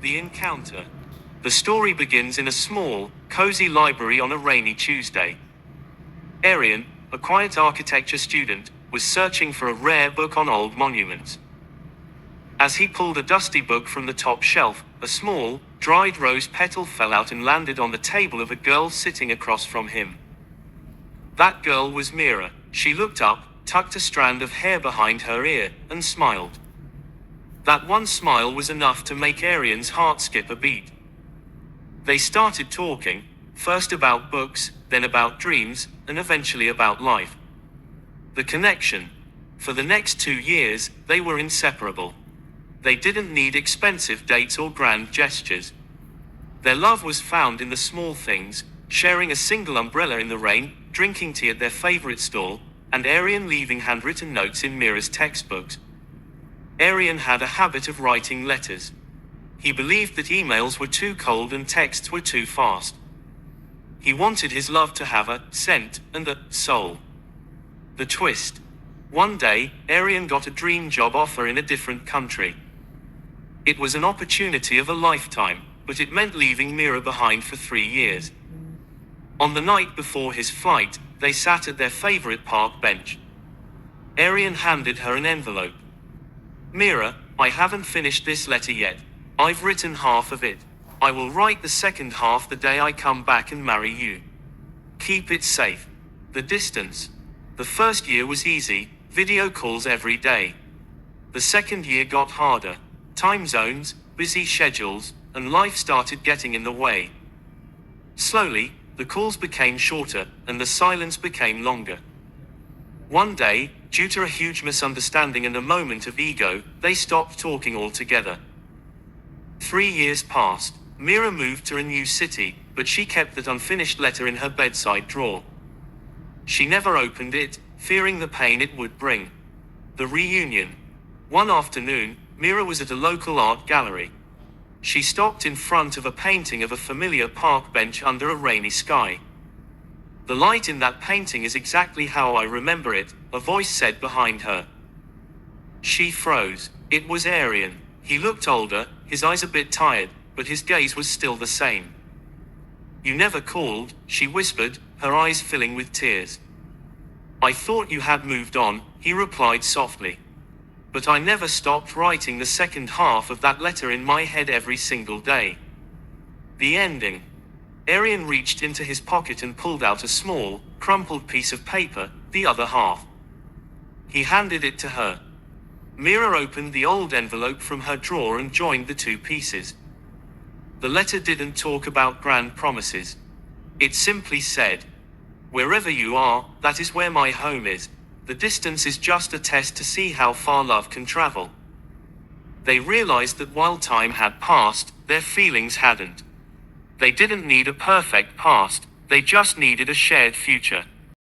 The Encounter. The story begins in a small, cozy library on a rainy Tuesday. Arian, a quiet architecture student, was searching for a rare book on old monuments. As he pulled a dusty book from the top shelf, a small, dried rose petal fell out and landed on the table of a girl sitting across from him. That girl was Mira. She looked up, tucked a strand of hair behind her ear, and smiled. That one smile was enough to make Arian's heart skip a beat. They started talking, first about books, then about dreams, and eventually about life. The connection. For the next 2 years, they were inseparable. They didn't need expensive dates or grand gestures. Their love was found in the small things, sharing a single umbrella in the rain, drinking tea at their favorite stall, and Arian leaving handwritten notes in Mira's textbooks. Arian had a habit of writing letters. He believed that emails were too cold and texts were too fast. He wanted his love to have a scent and a soul. The twist. One day, Arian got a dream job offer in a different country. It was an opportunity of a lifetime, but it meant leaving Mira behind for 3 years. On the night before his flight, they sat at their favorite park bench. Arian handed her an envelope. "Mira, I haven't finished this letter yet. I've written half of it. I will write the second half the day I come back and marry you. Keep it safe." The distance. The first year was easy, video calls every day. The second year got harder. Time zones, busy schedules, and life started getting in the way. Slowly, the calls became shorter, and the silence became longer. One day, due to a huge misunderstanding and a moment of ego, they stopped talking altogether. 3 years passed. Mira moved to a new city, but she kept that unfinished letter in her bedside drawer. She never opened it, fearing the pain it would bring. The reunion. One afternoon, Mira was at a local art gallery. She stopped in front of a painting of a familiar park bench under a rainy sky. "The light in that painting is exactly how I remember it," a voice said behind her. She froze. It was Arian. He looked older, his eyes a bit tired, but his gaze was still the same. "You never called," she whispered, her eyes filling with tears. "I thought you had moved on," he replied softly. "But I never stopped writing the second half of that letter in my head every single day." The ending. Arian reached into his pocket and pulled out a small, crumpled piece of paper, the other half. He handed it to her. Mira opened the old envelope from her drawer and joined the two pieces. The letter didn't talk about grand promises. It simply said, "Wherever you are, that is where my home is. The distance is just a test to see how far love can travel." They realized that while time had passed, their feelings hadn't. They didn't need a perfect past, they just needed a shared future.